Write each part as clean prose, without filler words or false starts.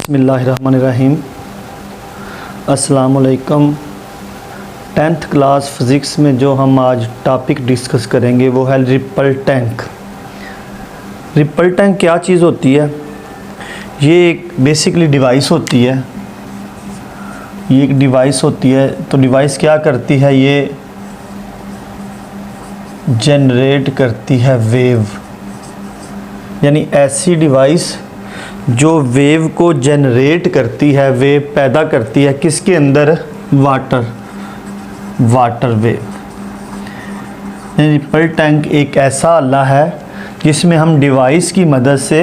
बिस्मिल्लाहिर्रहमानिर्रहीम। अस्सलामुअलैकुम। 10th class physics में जो हम आज टॉपिक डिस्कस करेंगे वो है रिपल टैंक। रिपल टैंक क्या चीज़ होती है? ये एक बेसिकली डिवाइस होती है। ये एक डिवाइस होती है। तो डिवाइस क्या करती है? ये जनरेट करती है वेव, यानी ऐसी डिवाइस जो वेव को जनरेट करती है, वेव पैदा करती है। किसके अंदर? Water wave. रिपल टैंक एक ऐसा आला है जिसमें हम डिवाइस की मदद से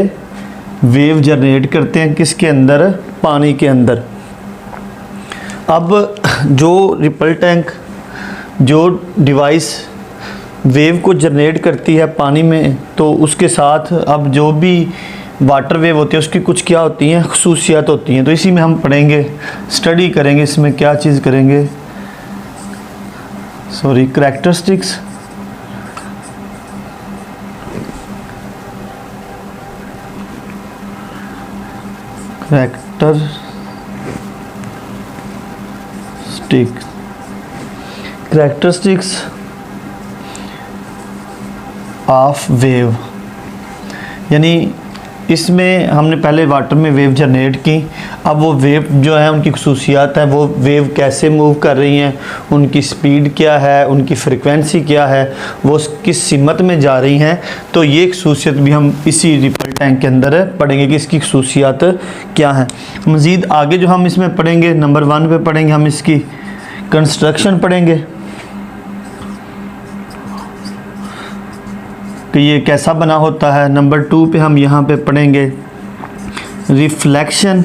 वेव जनरेट करते हैं। किसके अंदर? पानी के अंदर। अब जो रिपल टैंक, जो डिवाइस वेव को जनरेट करती है पानी में, तो उसके साथ अब जो भी वाटर वेव होती है उसकी कुछ क्या होती हैं, ख़ुसूसियात होती हैं। तो इसी में हम पढ़ेंगे, स्टडी करेंगे। इसमें क्या चीज़ करेंगे? करैक्टरिस्टिक्स, करैक्टरिस्टिक्स ऑफ वेव, यानी इसमें हमने पहले वाटर में वेव जनरेट की। अब वो वेव जो है उनकी खसूसियात है, वो वेव कैसे मूव कर रही हैं, उनकी स्पीड क्या है, उनकी फ्रिक्वेंसी क्या है, वो किस सिमत में जा रही हैं। तो ये खसूसियत भी हम इसी रिपल टैंक के अंदर पढ़ेंगे कि इसकी खसूसियात क्या हैं। मज़ीद आगे जो हम इसमें पढ़ेंगे, नंबर 1 पे पढ़ेंगे हम इसकी कंस्ट्रक्शन पढ़ेंगे कि ये कैसा बना होता है। नंबर 2 पे हम यहाँ पे पढ़ेंगे रिफ्लेक्शन,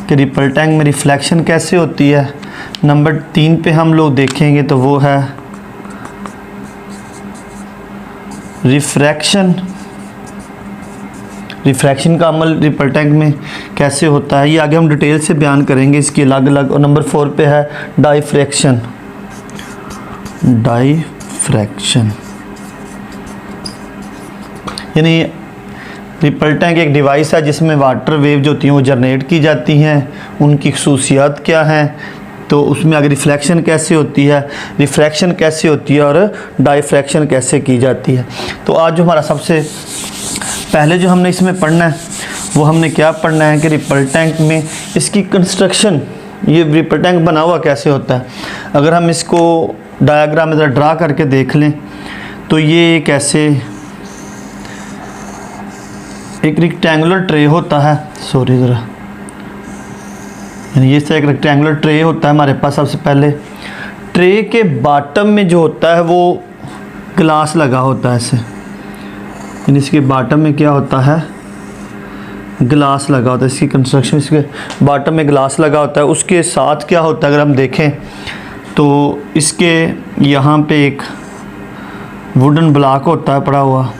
कि रिपल टैंक में रिफ्लेक्शन कैसे होती है। नंबर 3 पे हम लोग देखेंगे तो वो है रिफ्रैक्शन का अमल रिपल टैंक में कैसे होता है। ये आगे हम डिटेल से बयान करेंगे इसकी अलग अलग। और नंबर 4 पे है डाइफ्रैक्शन। यानी रिपल टैंक एक डिवाइस है जिसमें वाटर वेव जो होती हैं वो जनरेट की जाती हैं, उनकी खसूसियात क्या हैं। तो उसमें आगे रिफ्लेक्शन कैसे होती है, रिफ्रैक्शन कैसे होती है और डाइफ्रैक्शन कैसे की जाती है। तो आज जो हमारा सबसे पहले जो हमने इसमें पढ़ना है वो हमने क्या पढ़ना है कि रिपल टैंक में इसकी कंस्ट्रक्शन, ये रिपल टैंक बना हुआ कैसे होता है। अगर हम इसको डायग्राम में ज़रा ड्रा करके देख लें तो ये एक ऐसे एक रेक्टेंगुलर ट्रे होता है। यानी ये एक रेक्टेंगुलर ट्रे होता है हमारे पास। सबसे पहले ट्रे के बॉटम में जो होता है वो ग्लास लगा होता है ऐसे, यानी इसके बॉटम में क्या होता है? ग्लास लगा होता है। इसकी कंस्ट्रक्शन, इसके बॉटम में ग्लास लगा होता है। उसके साथ क्या होता है अगर हम देखें तो इसके यहाँ पे एक वुडन ब्लॉक होता है पड़ा हुआ।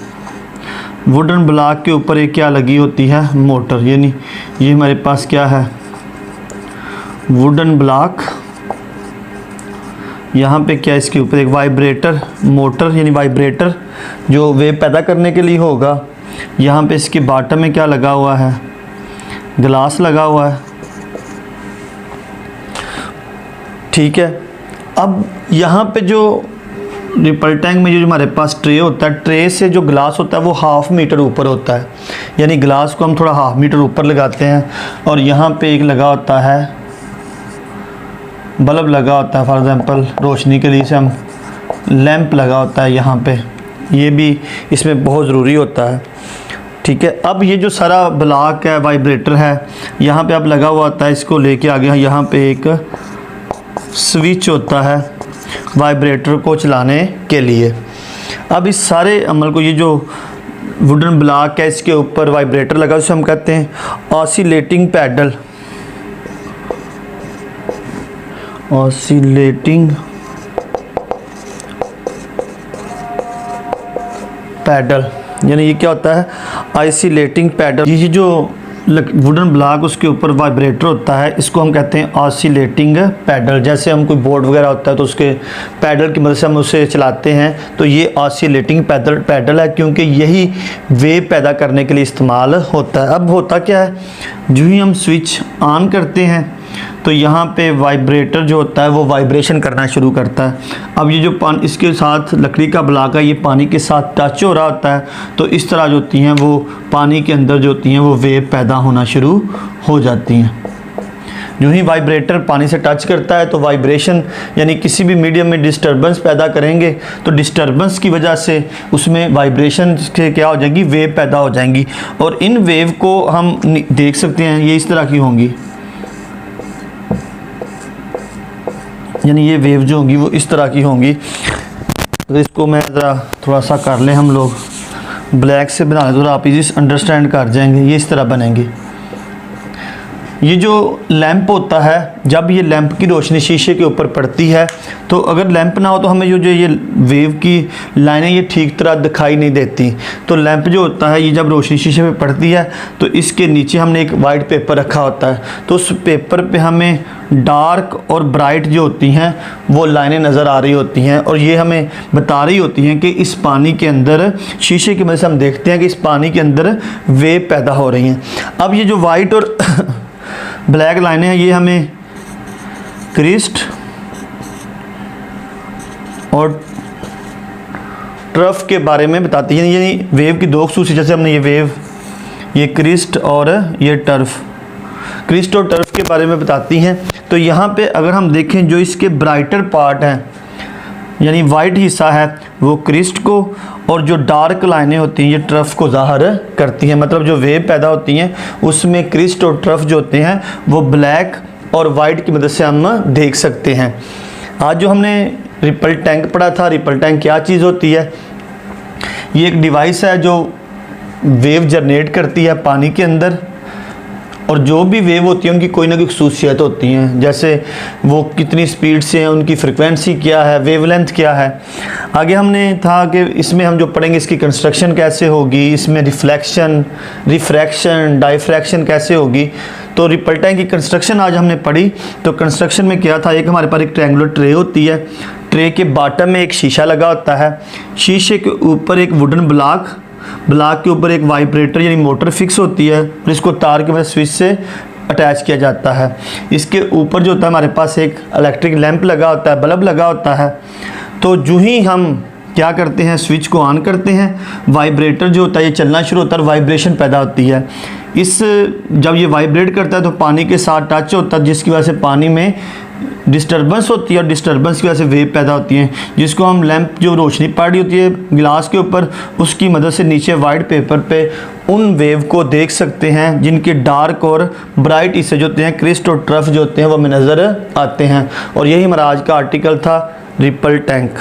वुडन ब्लॉक के ऊपर एक क्या लगी होती है? मोटर। यानी ये हमारे पास क्या है? Wooden block. यहाँ पे क्या इसके ऊपर एक वाइब्रेटर मोटर, यानी वाइब्रेटर जो वेव पैदा करने के लिए होगा। यहाँ पे इसके बॉटम में क्या लगा हुआ है? ग्लास लगा हुआ है। ठीक है। अब यहाँ पे जो रिपल टैंक में जो हमारे पास ट्रे होता है, ट्रे से जो ग्लास होता है वो 1/2 मीटर ऊपर होता है। यानी ग्लास को हम थोड़ा 1/2 मीटर ऊपर लगाते हैं। और यहाँ पे एक लगा होता है बल्ब लगा होता है, फॉर एग्ज़ाम्पल रोशनी के लिए से हम लैंप लगा होता है यहाँ पे। ये भी इसमें बहुत ज़रूरी होता है। ठीक है। अब ये जो सारा ब्लॉक है, वाइब्रेटर है, यहाँ पे अब लगा हुआ होता है। इसको लेके आगे यहाँ पे एक स्विच होता है वाइब्रेटर को चलाने के लिए। अब इस सारे अमल को, ये जो वुडन ब्लॉक है इसके ऊपर वाइब्रेटर लगा, उसे हम कहते हैं ऑसिलेटिंग पैडल। यानी ये क्या होता है? Oscillating paddle. ये जो वुडन ब्लॉक, उसके ऊपर वाइब्रेटर होता है, इसको हम कहते हैं ऑसिलेटिंग पैडल। जैसे हम कोई बोर्ड वगैरह होता है तो उसके पैडल की मदद से हम उसे चलाते हैं, तो ये ऑसिलेटिंग पैडल है, क्योंकि यही वेव पैदा करने के लिए इस्तेमाल होता है। अब होता क्या है, जो ही हम स्विच ऑन करते हैं तो यहाँ पे वाइब्रेटर जो होता है वो वाइब्रेशन करना शुरू करता है। अब ये जो पानी इसके साथ लकड़ी का ब्लॉक है, ये पानी के साथ टच हो रहा होता है, तो इस तरह जो होती हैं वो पानी के अंदर जो होती हैं वो वेव पैदा होना शुरू हो जाती हैं। जो ही वाइब्रेटर पानी से टच करता है तो वाइब्रेशन यानी किसी भी मीडियम में डिस्टर्बेंस पैदा करेंगे, तो डिस्टर्बेंस की वजह से उसमें वाइब्रेशन से क्या हो जाएगी, वेव पैदा हो जाएंगी। और इन वेव को हम देख सकते हैं, ये इस तरह की होंगी, यानी ये वेव जो होंगी वो इस तरह की होंगी। तो इसको मैं ज़रा थोड़ा सा कर लें हम लोग, ब्लैक से बना लें तो आप इजी अंडरस्टैंड कर जाएंगे। ये इस तरह बनेंगे। ये जो लैंप होता है, जब ये लैंप की रोशनी शीशे के ऊपर पड़ती है, तो अगर लैंप ना हो तो हमें जो ये वेव की लाइनें ये ठीक तरह दिखाई नहीं देती। तो लैंप जो होता है, ये जब रोशनी शीशे पे पड़ती है तो इसके नीचे हमने एक वाइट पेपर रखा होता है, तो उस पेपर पे हमें डार्क और ब्राइट जो होती हैं वो लाइनें नज़र आ रही होती हैं, और ये हमें बता रही होती हैं कि इस पानी के अंदर, शीशे की मदद से हम देखते हैं कि इस पानी के अंदर वेव पैदा हो रही हैं। अब ये जो वाइट और ब्लैक लाइनें हैं, ये हमें क्रिस्ट और ट्रफ के बारे में बताती है। यानी वेव की दो खसूसियत, जैसे हमने ये वेव, ये क्रिस्ट और ये टर्फ, क्रिस्ट और टर्फ के बारे में बताती हैं। तो यहाँ पे अगर हम देखें, जो इसके ब्राइटर पार्ट हैं यानी वाइट हिस्सा है वो क्रिस्ट को, और जो डार्क लाइनें होती हैं ये ट्रफ को ज़ाहिर करती हैं। मतलब जो वेव पैदा होती हैं उसमें क्रिस्ट और ट्रफ जो होते हैं वो ब्लैक और वाइट की मदद से हम देख सकते हैं। आज जो हमने रिपल टैंक पढ़ा था, रिपल टैंक क्या चीज़ होती है, ये एक डिवाइस है जो वेव जनरेट करती है पानी के अंदर, और जो भी वेव होती है उनकी कोई ना कोई खसूसियत होती हैं, जैसे वो कितनी स्पीड से हैं, उनकी फ्रिक्वेंसी क्या है, वेवलेंथ क्या है। आगे हमने था कि इसमें हम जो पढ़ेंगे इसकी कंस्ट्रक्शन कैसे होगी, इसमें रिफ्लेक्शन, रिफ्रैक्शन, डाइफ्रैक्शन कैसे होगी। तो रिपल टैंक की कंस्ट्रक्शन आज हमने पढ़ी। तो कंस्ट्रक्शन में क्या था, एक हमारे पास एक ट्रायंगुलर ट्रे होती है, ट्रे के बॉटम में एक शीशा लगा होता है, शीशे के ऊपर एक वुडन ब्लॉक के ऊपर एक वाइब्रेटर यानी मोटर फिक्स होती है, और इसको तार के मदद स्विच से अटैच किया जाता है। इसके ऊपर जो होता है हमारे पास एक इलेक्ट्रिक लैंप लगा होता है, बल्ब लगा होता है। तो जो ही हम क्या करते हैं, स्विच को ऑन करते हैं, वाइब्रेटर जो होता है ये चलना शुरू होता है, वाइब्रेशन पैदा होती है। जब ये वाइब्रेट करता है तो पानी के साथ टच होता है, जिसकी वजह से पानी में डिस्टर्बेंस होती है, और डिस्टर्बेंस की वजह से वेव पैदा होती हैं, जिसको हम लैंप जो रोशनी पड़ रही होती है गिलास के ऊपर, उसकी मदद से नीचे वाइट पेपर पे उन वेव को देख सकते हैं, जिनके डार्क और ब्राइट हिस्से जो होते हैं, क्रिस्ट और ट्रफ जो होते हैं वो हमें नज़र आते हैं। और यही हमारा आज का आर्टिकल था, रिपल टैंक।